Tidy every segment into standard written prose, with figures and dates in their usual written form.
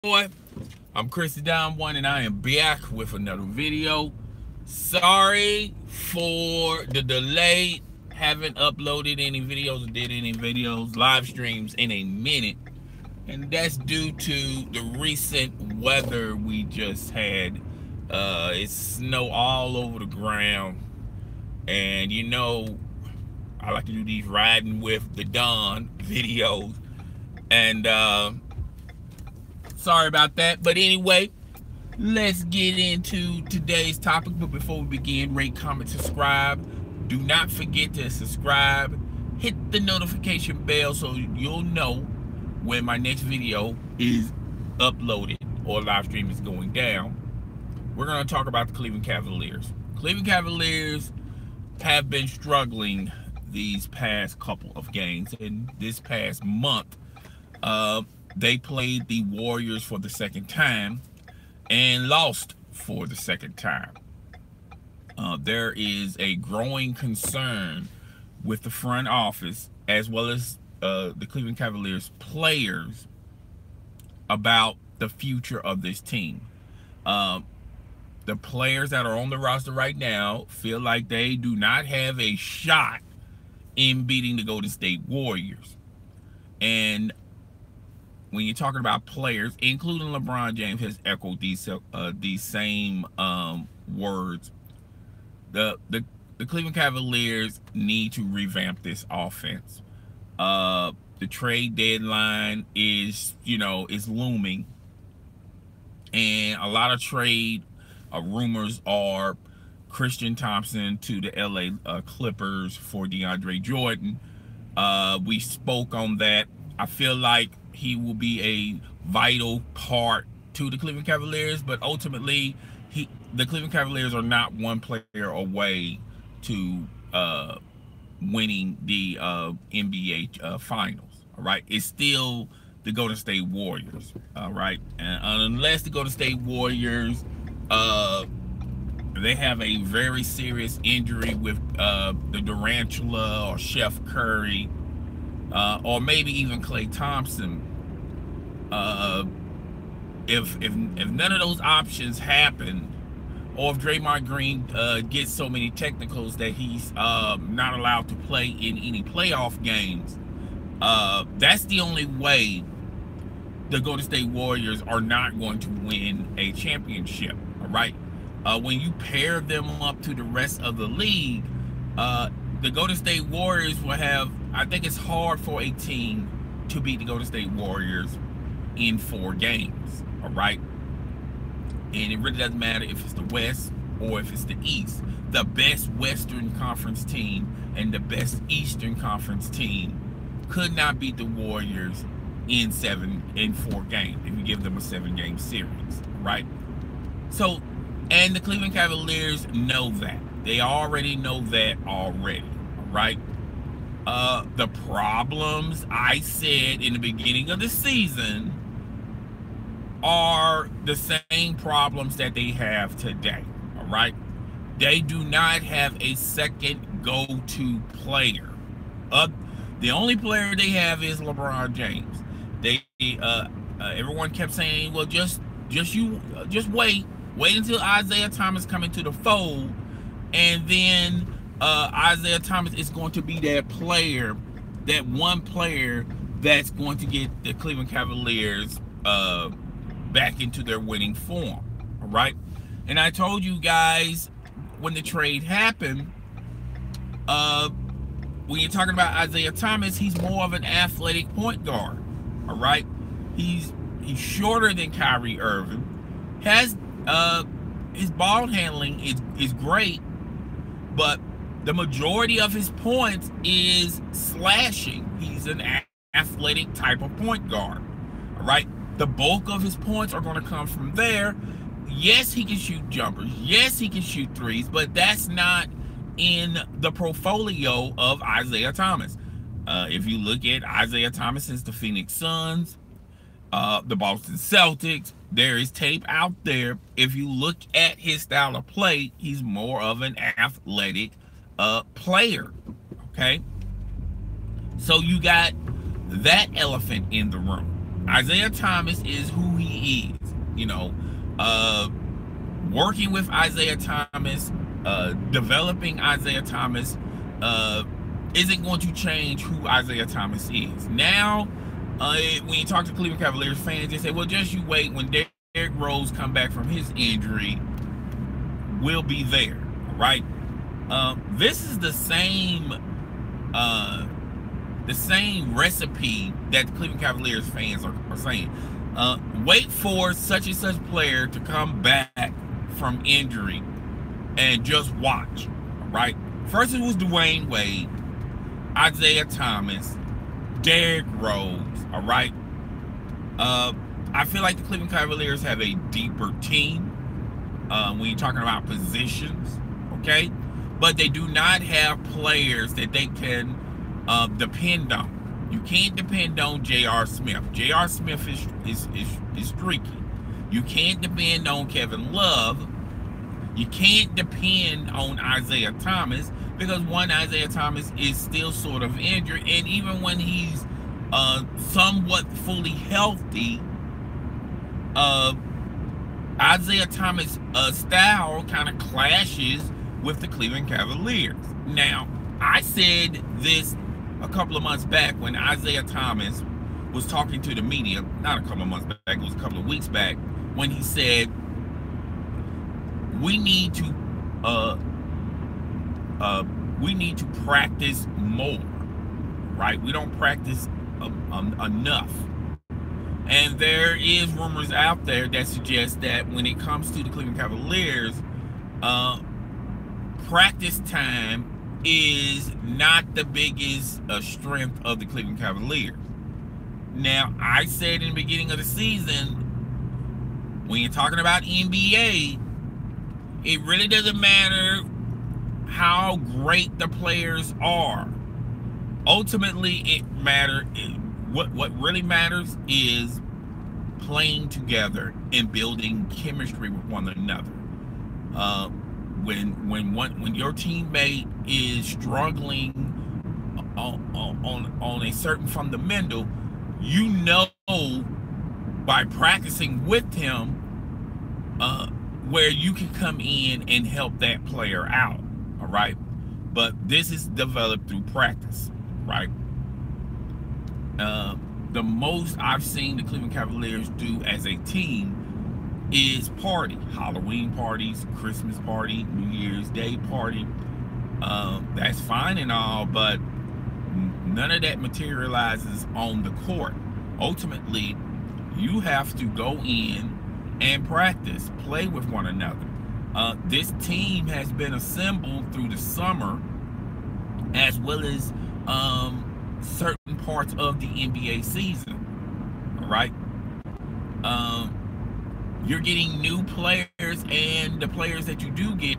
Boy, I'm Chrissy Down One, and I am back with another video. Sorry for the delay. Haven't uploaded any videos or did any videos, live streams in a minute, and that's due to the recent weather we just had. It's snow all over the ground, and I like to do these riding with the dawn videos, and sorry about that. But anyway, let's get into today's topic. But before we begin, rate, comment, subscribe. Do not forget to subscribe. Hit the notification bell so you'll know when my next video is uploaded or live stream is going down. We're going to talk about the Cleveland Cavaliers. Cleveland Cavaliers have been struggling these past couple of games. And this past month, they played the Warriors for the second time and lost for the second time. There is a growing concern with the front office as well as the Cleveland Cavaliers players about the future of this team. The players that are on the roster right now feel like they do not have a shot in beating the Golden State Warriors. And when you're talking about players, including LeBron James, has echoed these same words. The Cleveland Cavaliers need to revamp this offense. The trade deadline is looming, and a lot of trade rumors are Christian Thompson to the LA Clippers for DeAndre Jordan. We spoke on that. I feel like he will be a vital part to the Cleveland Cavaliers, but ultimately, the Cleveland Cavaliers are not one player away to winning the NBA Finals. All right, it's still the Golden State Warriors. All right, and unless the Golden State Warriors they have a very serious injury with the Durantula or Chef Curry, or maybe even Klay Thompson. If none of those options happen, or if Draymond Green gets so many technicals that he's not allowed to play in any playoff games, that's the only way the Golden State Warriors are not going to win a championship. All right. When you pair them up to the rest of the league, the Golden State Warriors will have, I think it's hard for a team to beat the Golden State Warriors in 4 games. All right. And it really doesn't matter if it's the West or if it's the East. The best Western Conference team and the best Eastern Conference team could not beat the Warriors in 4 games if you give them a 7-game series. Right. So, and the Cleveland Cavaliers know that. They already know that already, right? The problems I said in the beginning of the season are the same problems that they have today, all right? They do not have a second go-to player. The only player they have is LeBron James. Everyone kept saying, well, just wait. Wait until Isaiah Thomas comes into the fold, and then Isaiah Thomas is going to be that player, that one player that's going to get the Cleveland Cavaliers back into their winning form. All right. And I told you guys when the trade happened, when you're talking about Isaiah Thomas, he's more of an athletic point guard. All right. He's shorter than Kyrie Irving. His ball handling is great, but the majority of his points is slashing. He's an athletic type of point guard. All right. The bulk of his points are going to come from there. Yes, he can shoot jumpers. Yes, he can shoot threes, but that's not in the portfolio of Isaiah Thomas. If you look at Isaiah Thomas since the Phoenix Suns, the Boston Celtics, there is tape out there. If you look at his style of play, he's more of an athletic player. Okay, so you got that elephant in the room. Isaiah Thomas is who he is. You know, working with Isaiah Thomas, developing Isaiah Thomas, isn't going to change who Isaiah Thomas is. Now, when you talk to Cleveland Cavaliers fans, they say, well, just you wait. When Derrick Rose come back from his injury, we'll be there, right? This is the same recipe that the Cleveland Cavaliers fans are saying. Wait for such and such player to come back from injury and just watch, right? First it was Dwayne Wade, Isaiah Thomas, Derrick Rose, all right? I feel like the Cleveland Cavaliers have a deeper team when you're talking about positions, okay? But they do not have players that they can depend on. You can't depend on J.R. Smith. J.R. Smith is streaky. You can't depend on Kevin Love. You can't depend on Isaiah Thomas because Isaiah Thomas is still sort of injured, and even when he's somewhat fully healthy, Isaiah Thomas' style kind of clashes with the Cleveland Cavaliers. Now, I said this a couple of months back when Isaiah Thomas was talking to the media, not a couple of months back, it was a couple of weeks back, when he said, we need to practice more, right? We don't practice enough. And there is rumors out there that suggest that when it comes to the Cleveland Cavaliers, practice time is not the biggest strength of the Cleveland Cavaliers. Now, I said in the beginning of the season, when you're talking about NBA, it really doesn't matter how great the players are. Ultimately, what really matters is playing together and building chemistry with one another. When your teammate is struggling on a certain fundamental, you know by practicing with him where you can come in and help that player out, all right? But this is developed through practice, right? The most I've seen the Cleveland Cavaliers do as a team is party. Halloween parties, Christmas party, New Year's Day party. That's fine and all, but none of that materializes on the court. Ultimately, you have to go in and practice, play with one another. This team has been assembled through the summer as well as certain parts of the NBA season, all right? You're getting new players, and the players that you do get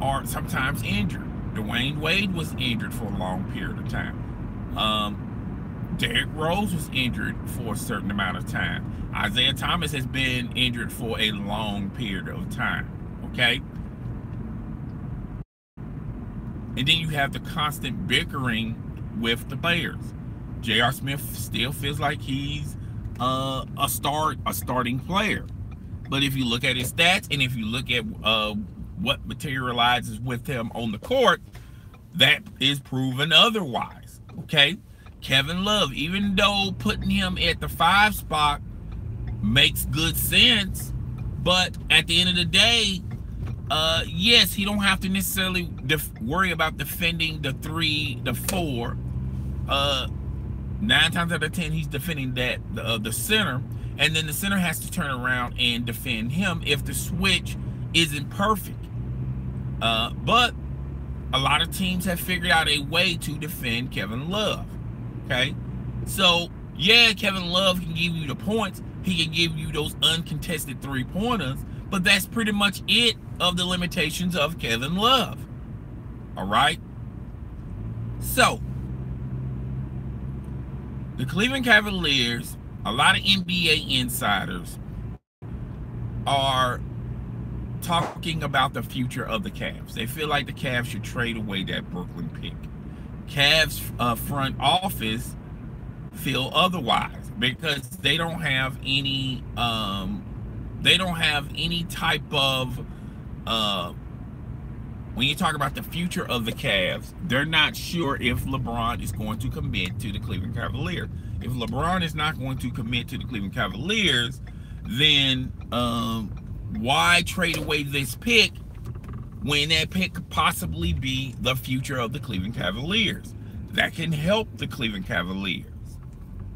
are sometimes injured. Dwayne Wade was injured for a long period of time. Derrick Rose was injured for a certain amount of time. Isaiah Thomas has been injured for a long period of time, okay? And then you have the constant bickering with the players. J.R. Smith still feels like he's a starting player. But if you look at his stats and if you look at what materializes with him on the court, that is proven otherwise, okay? Kevin Love, even though putting him at the 5 spot makes good sense, but at the end of the day, yes, he don't have to necessarily worry about defending the 3, the 4. 9 times out of 10, he's defending the center, and then the center has to turn around and defend him if the switch isn't perfect. But a lot of teams have figured out a way to defend Kevin Love. Okay, so yeah, Kevin Love can give you the points. He can give you those uncontested 3-pointers, but that's pretty much it of the limitations of Kevin Love. All right. So the Cleveland Cavaliers, a lot of NBA insiders are talking about the future of the Cavs. They feel like the Cavs should trade away that Brooklyn pick. Cavs front office feel otherwise. because they don't have any type of uh when you talk about the future of the Cavs, they're not sure if LeBron is going to commit to the Cleveland Cavaliers. If LeBron is not going to commit to the Cleveland Cavaliers, then why trade away this pick when that pick could possibly be the future of the Cleveland Cavaliers? That can help the Cleveland Cavaliers,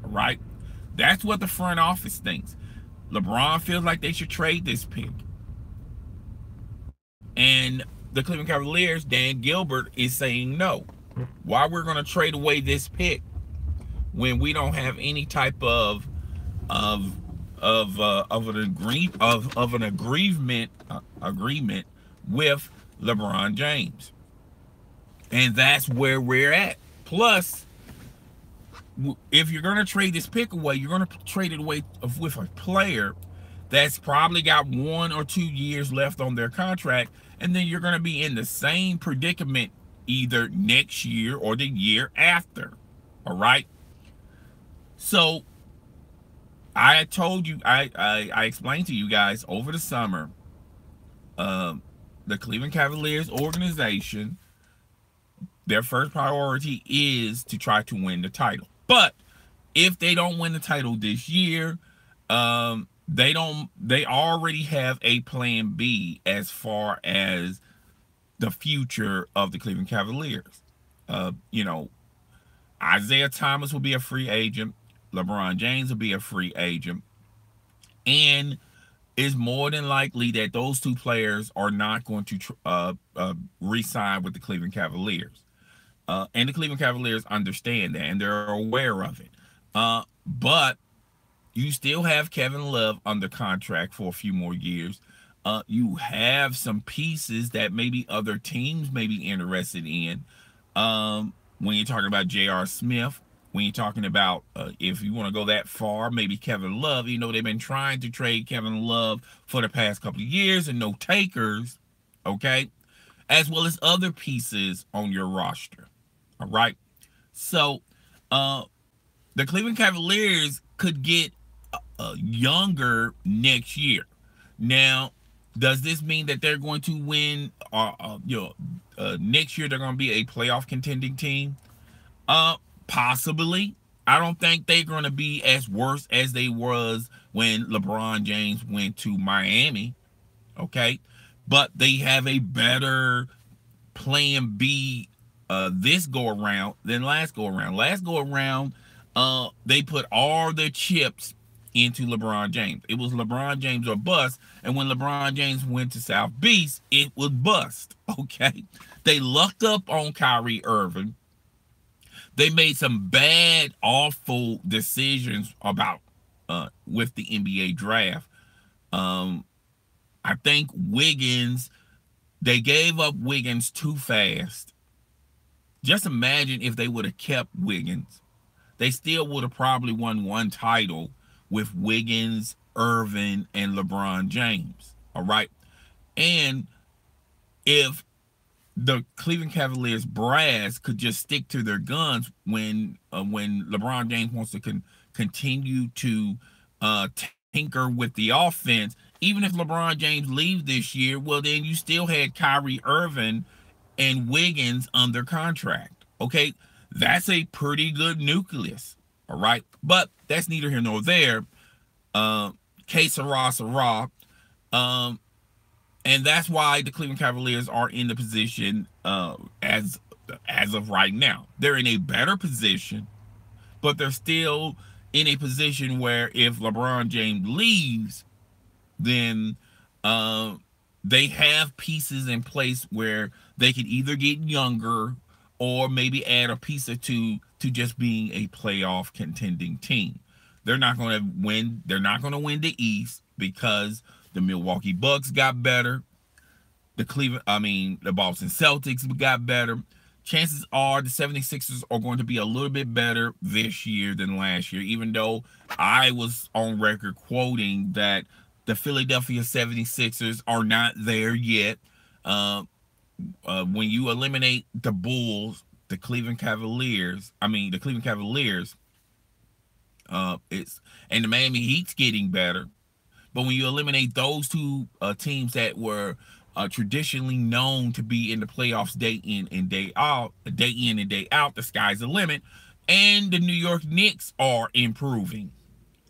right? That's what the front office thinks. LeBron feels like they should trade this pick. And the Cleveland Cavaliers, Dan Gilbert, is saying no. Why we're going to trade away this pick when we don't have any type of an agreement with LeBron James? And that's where we're at. Plus, if you're going to trade this pick away, you're going to trade it away with a player that's probably got 1 or 2 years left on their contract, and then you're going to be in the same predicament either next year or the year after. All right. So I told you, I explained to you guys over the summer, the Cleveland Cavaliers organization, their first priority is to try to win the title. But if they don't win the title this year, they already have a plan B as far as the future of the Cleveland Cavaliers. Isaiah Thomas will be a free agent. LeBron James will be a free agent. And it's more than likely that those two players are not going to re-sign with the Cleveland Cavaliers. And the Cleveland Cavaliers understand that, and they're aware of it. But you still have Kevin Love under contract for a few more years. You have some pieces that maybe other teams may be interested in. When you're talking about J.R. Smith, when you're talking about, if you want to go that far, maybe Kevin Love. They've been trying to trade Kevin Love for the past couple of years and no takers, okay? As well as other pieces on your roster, all right? So, the Cleveland Cavaliers could get younger next year. Now, does this mean that they're going to win? Next year they're going to be a playoff contending team? Possibly. I don't think they're going to be as worse as they was when LeBron James went to Miami. Okay, but they have a better plan B this go around than last go around. Last go around, they put all their chips into LeBron James. It was LeBron James or bust, and when LeBron James went to South Beach, it was bust. Okay, they lucked up on Kyrie Irving. They made some bad, awful decisions about with the NBA draft. I think Wiggins, they gave up Wiggins too fast. Just imagine if they would have kept Wiggins. They still would have probably won one title with Wiggins, Irvin, and LeBron James. All right. And if the Cleveland Cavaliers brass could just stick to their guns when LeBron James wants to continue to tinker with the offense, even if LeBron James leaves this year, well, then you still had Kyrie Irving and Wiggins under contract. Okay, that's a pretty good nucleus. All right, but that's neither here nor there. Que sera. And that's why the Cleveland Cavaliers are in the position as of right now. They're in a better position, but they're still in a position where if LeBron James leaves, then they have pieces in place where they can either get younger or maybe add a piece or two to just being a playoff contending team. They're not going to win. They're not going to win the East because the Milwaukee Bucks got better. The Boston Celtics got better. Chances are the 76ers are going to be a little bit better this year than last year, even though I was on record quoting that the Philadelphia 76ers are not there yet. When you eliminate the Bulls, the Cleveland Cavaliers And the Miami Heat's getting better. But when you eliminate those two teams that were traditionally known to be in the playoffs day in and day out, the sky's the limit. And the New York Knicks are improving.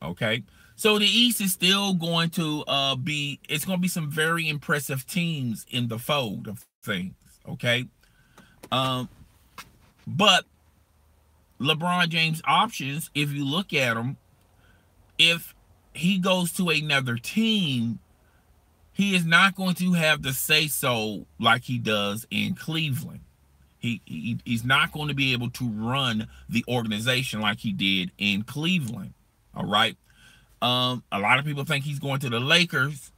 Okay. So the East is still going to it's going to be some very impressive teams in the fold of things. Okay. Um, but LeBron James options, if you look at them, if he goes to another team, he is not going to have the say so like he does in Cleveland. He's not going to be able to run the organization like he did in Cleveland. All right. A lot of people think he's going to the Lakers.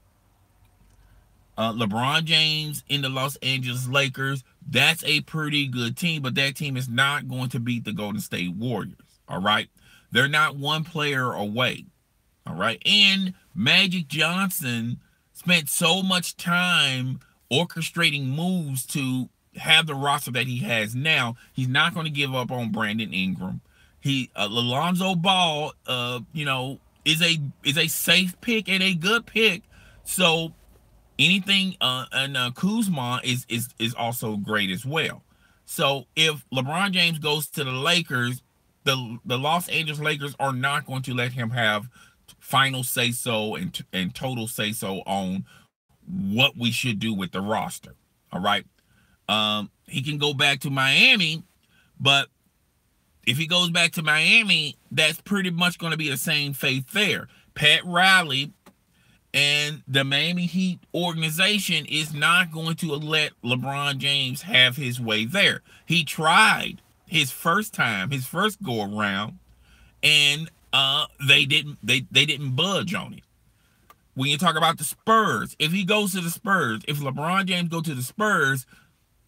LeBron James in the Los Angeles Lakers, that's a pretty good team, but that team is not going to beat the Golden State Warriors. All right. They're not one player away. All right. And Magic Johnson spent so much time orchestrating moves to have the roster that he has now. He's not going to give up on Brandon Ingram. Alonzo Ball, is a safe pick and a good pick. So anything and Kuzma is also great as well. So if LeBron James goes to the Lakers, the Los Angeles Lakers are not going to let him have final say so and total say so on what we should do with the roster. All right. He can go back to Miami, but if he goes back to Miami, that's pretty much going to be the same fate there. Pat Riley and the Miami Heat organization is not going to let LeBron James have his way there. He tried his first go around, and they didn't budge on it. When you talk about the Spurs, if he goes to the Spurs, if LeBron James go to the Spurs,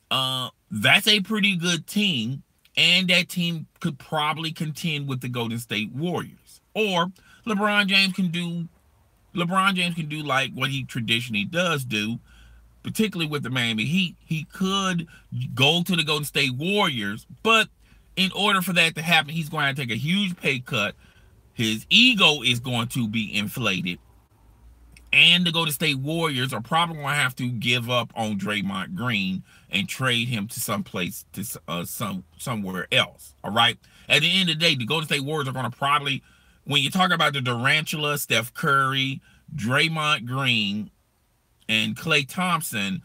that's a pretty good team, and that team could probably contend with the Golden State Warriors. Or LeBron James can do like what he traditionally does do, particularly with the Miami Heat. He could go to the Golden State Warriors, but in order for that to happen, he's going to take a huge pay cut. His ego is going to be inflated, and the Golden State Warriors are probably going to have to give up on Draymond Green and trade him to someplace somewhere else. All right. At the end of the day, the Golden State Warriors are going to probably, when you talk about the Durantula, Steph Curry, Draymond Green, and Klay Thompson,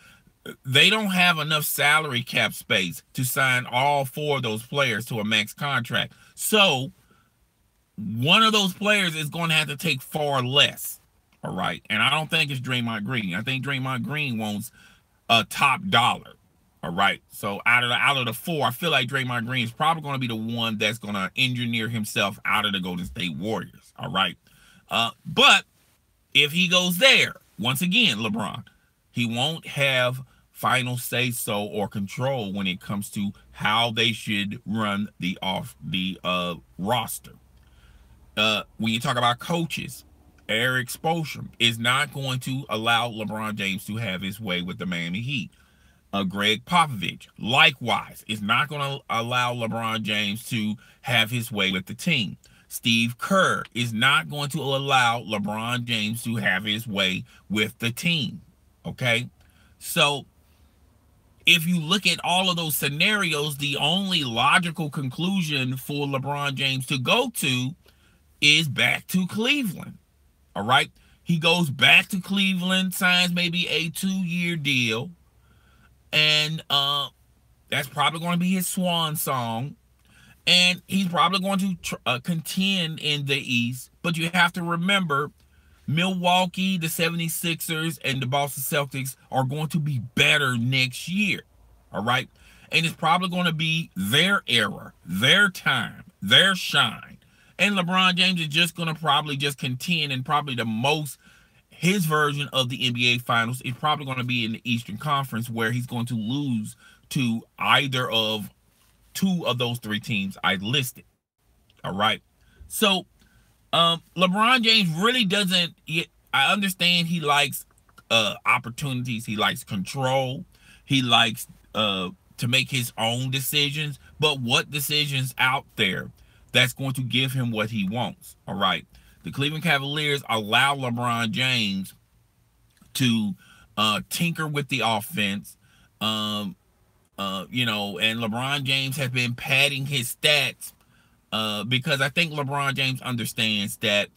they don't have enough salary cap space to sign all four of those players to a max contract. So one of those players is going to have to take far less. All right. And I don't think it's Draymond Green. I think Draymond Green wants a top dollar. All right. So out of the four, I feel like Draymond Green is probably going to be the one that's going to engineer himself out of the Golden State Warriors. All right. But if he goes there, once again, LeBron, he won't have final say so or control when it comes to how they should run the roster. When you talk about coaches, Eric Spoelstra is not going to allow LeBron James to have his way with the Miami Heat. Greg Popovich, likewise, is not going to allow LeBron James to have his way with the team. Steve Kerr is not going to allow LeBron James to have his way with the team. Okay? So, if you look at all of those scenarios, the only logical conclusion for LeBron James to go to is back to Cleveland. All right? He goes back to Cleveland, signs maybe a 2-year deal, and that's probably going to be his swan song. And he's probably going to contend in the East. But you have to remember, Milwaukee, the 76ers, and the Boston Celtics are going to be better next year. All right? And it's probably going to be their era, their time, their shine. And LeBron James is just going to probably just contend, and probably his version of the NBA Finals is probably going to be in the Eastern Conference, where he's going to lose to either of two of those three teams I listed. All right. So LeBron James really doesn't, I understand he likes opportunities. He likes control. He likes to make his own decisions. But what decisions out there that's going to give him what he wants. All right. The Cleveland Cavaliers allow LeBron James to tinker with the offense. And LeBron James has been padding his stats because I think LeBron James understands that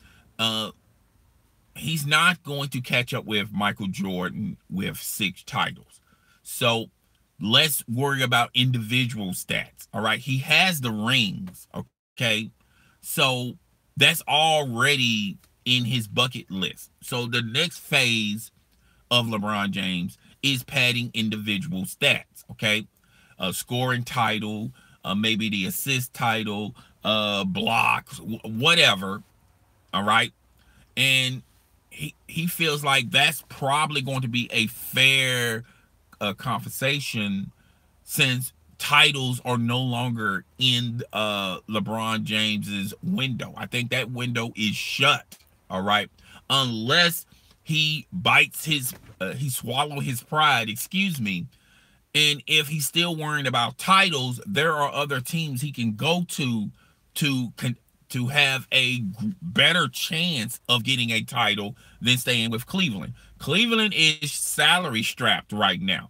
he's not going to catch up with Michael Jordan with 6 titles. So let's worry about individual stats. All right. He has the rings. Okay. So that's already in his bucket list. So the next phase of LeBron James is padding individual stats. Okay. Scoring title, maybe the assist title, blocks, whatever. All right. And he feels like that's probably going to be a fair compensation since titles are no longer in LeBron James's window. I think that window is shut. All right. Unless he bites he swallow his pride, excuse me. And if he's still worrying about titles, there are other teams he can go to have a better chance of getting a title than staying with Cleveland. Cleveland is salary strapped right now.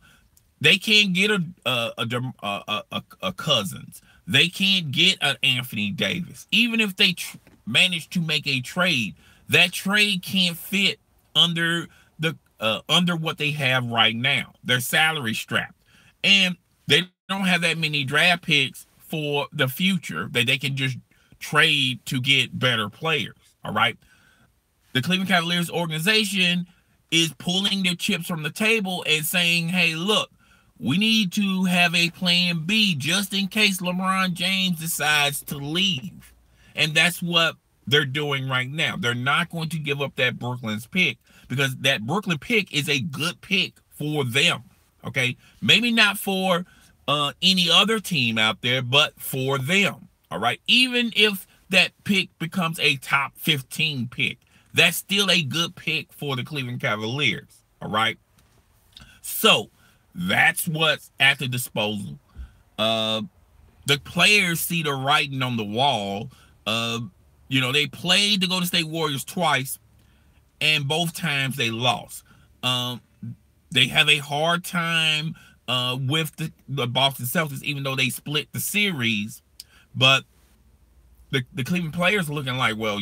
They can't get a Cousins. They can't get an Anthony Davis. Even if they manage to make a trade, that trade can't fit under what they have right now. They're salary strapped, and they don't have that many draft picks for the future that they can just trade to get better players. All right. The Cleveland Cavaliers organization is pulling their chips from the table and saying, hey, look, we need to have a plan B just in case LeBron James decides to leave. And that's what they're doing right now. They're not going to give up that Brooklyn's pick because that Brooklyn pick is a good pick for them. Okay. Maybe not for any other team out there, but for them. All right. Even if that pick becomes a top 15 pick, that's still a good pick for the Cleveland Cavaliers. All right. So that's what's at the disposal. The players see the writing on the wall. They played the Golden State Warriors twice, and both times they lost. They have a hard time with the Boston Celtics, even though they split the series. But the Cleveland players are looking like, well,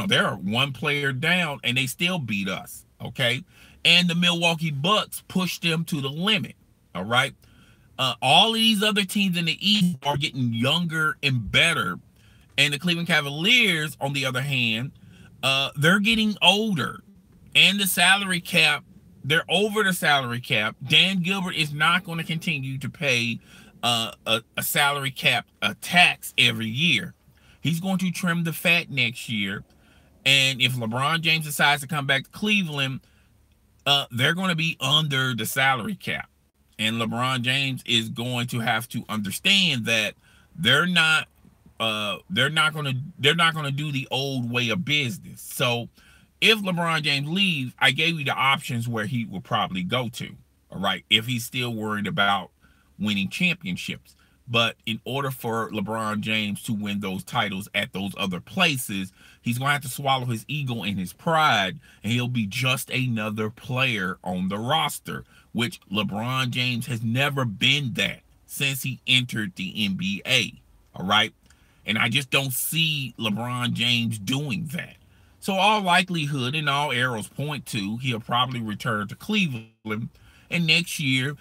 they're one player down, and they still beat us, okay? And the Milwaukee Bucks pushed them to the limit, all right? All of these other teams in the East are getting younger and better. And the Cleveland Cavaliers, on the other hand, they're getting older. And the salary cap, they're over the salary cap. Dan Gilbert is not going to continue to pay a salary cap tax every year. He's going to trim the fat next year. And if LeBron James decides to come back to Cleveland, they're going to be under the salary cap. And LeBron James is going to have to understand that they're not going to do the old way of business. So if LeBron James leaves, I gave you the options where he will probably go to. All right. If he's still worried about winning championships. But in order for LeBron James to win those titles at those other places, he's going to have to swallow his ego and his pride, and he'll be just another player on the roster, which LeBron James has never been that since he entered the NBA. All right. And I just don't see LeBron James doing that. So all likelihood and all arrows point to he'll probably return to Cleveland. And next year,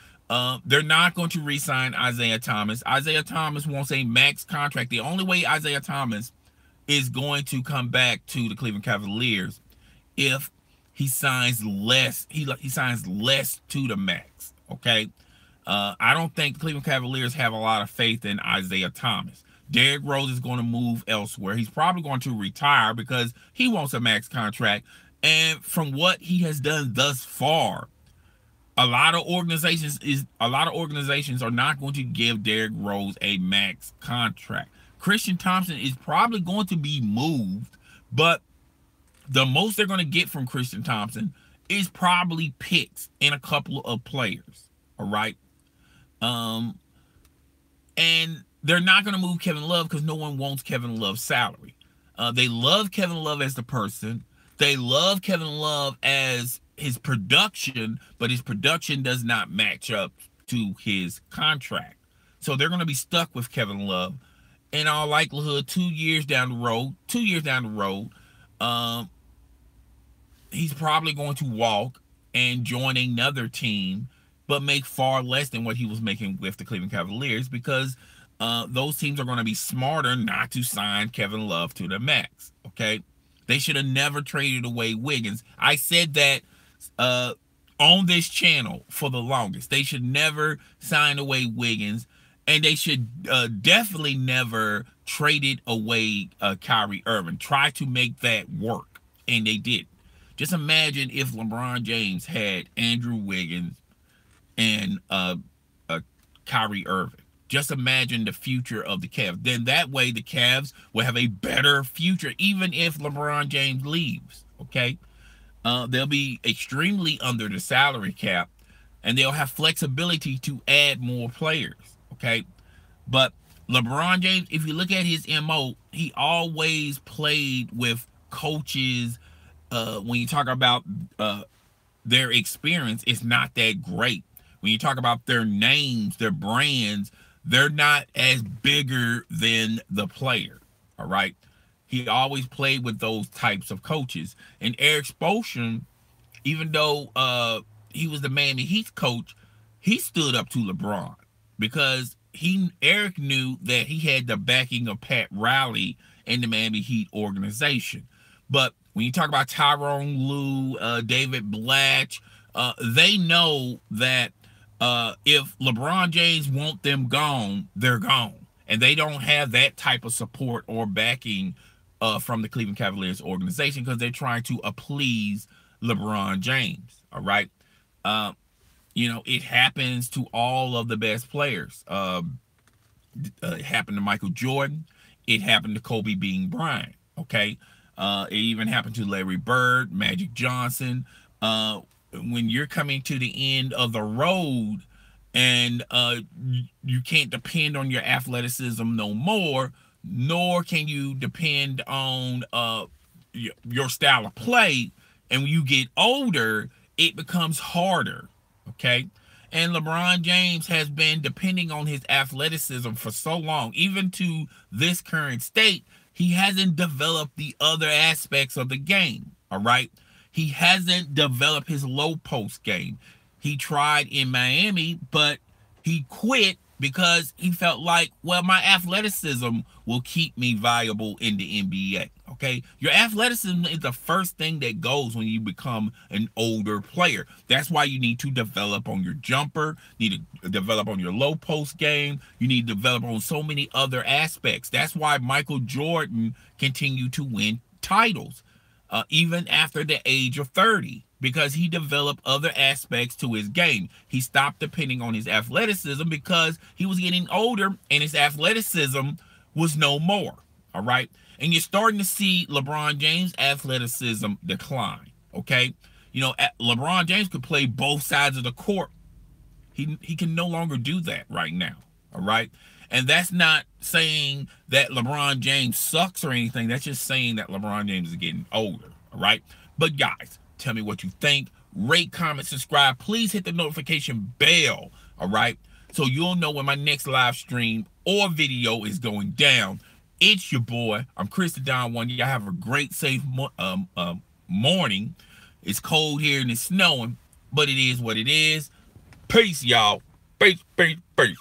they're not going to re-sign Isaiah Thomas. Isaiah Thomas wants a max contract. The only way Isaiah Thomas is going to come back to the Cleveland Cavaliers if he signs less. He signs less to the max. Okay. I don't think the Cleveland Cavaliers have a lot of faith in Isaiah Thomas. Derrick Rose is going to move elsewhere. He's probably going to retire because he wants a max contract. And from what he has done thus far, a lot of organizations are not going to give Derrick Rose a max contract. Christian Thompson is probably going to be moved, but the most they're going to get from Christian Thompson is probably picks and a couple of players. All right. And they're not going to move Kevin Love because no one wants Kevin Love's salary. They love Kevin Love as the person. They love Kevin Love as his production, but his production does not match up to his contract. So they're going to be stuck with Kevin Love. In all likelihood, 2 years down the road, he's probably going to walk and join another team, but make far less than what he was making with the Cleveland Cavaliers, because those teams are going to be smarter not to sign Kevin Love to the max. Okay, they should have never traded away Wiggins. I said that on this channel for the longest. They should never sign away Wiggins, and they should definitely never traded away Kyrie Irving. Try to make that work, and they did. Just imagine if LeBron James had Andrew Wiggins and Kyrie Irving. Just imagine the future of the Cavs. Then that way the Cavs will have a better future, even if LeBron James leaves. Okay, they'll be extremely under the salary cap, and they'll have flexibility to add more players. Okay, but LeBron James, if you look at his MO, he always played with coaches. When you talk about their experience, it's not that great. When you talk about their names, their brands, they're not as bigger than the player. All right. He always played with those types of coaches. And Eric Spoelstra, even though he was the Miami Heat coach, he stood up to LeBron because Eric knew that he had the backing of Pat Riley and the Miami Heat organization. But when you talk about Tyronn Lue, David Blatch, they know that if LeBron James want them gone, they're gone. And they don't have that type of support or backing from the Cleveland Cavaliers organization because they're trying to appease LeBron James. All right. It happens to all of the best players. It happened to Michael Jordan. It happened to Kobe Bryant. Okay. It even happened to Larry Bird, Magic Johnson. When you're coming to the end of the road and you can't depend on your athleticism no more, nor can you depend on your style of play, and when you get older, it becomes harder. Okay. And LeBron James has been depending on his athleticism for so long, even to this current state. He hasn't developed the other aspects of the game. All right. He hasn't developed his low post game. He tried in Miami, but he quit because he felt like, well, my athleticism will keep me viable in the NBA. Okay. Your athleticism is the first thing that goes when you become an older player. That's why you need to develop on your jumper, need to develop on your low post game. You need to develop on so many other aspects. That's why Michael Jordan continued to win titles, even after the age of 30, because he developed other aspects to his game. He stopped depending on his athleticism because he was getting older and his athleticism was no more. All right. And you're starting to see LeBron James' athleticism decline. Okay. LeBron James could play both sides of the court. He can no longer do that right now. All right. And that's not saying that LeBron James sucks or anything. That's just saying that LeBron James is getting older. All right. But guys, tell me what you think. Rate, comment, subscribe. Please hit the notification bell. All right. So you'll know when my next live stream or video is going down. It's your boy. I'm Chris the Don One. Y'all have a great, safe morning. It's cold here and it's snowing, but it is what it is. Peace, y'all. Peace, peace, peace.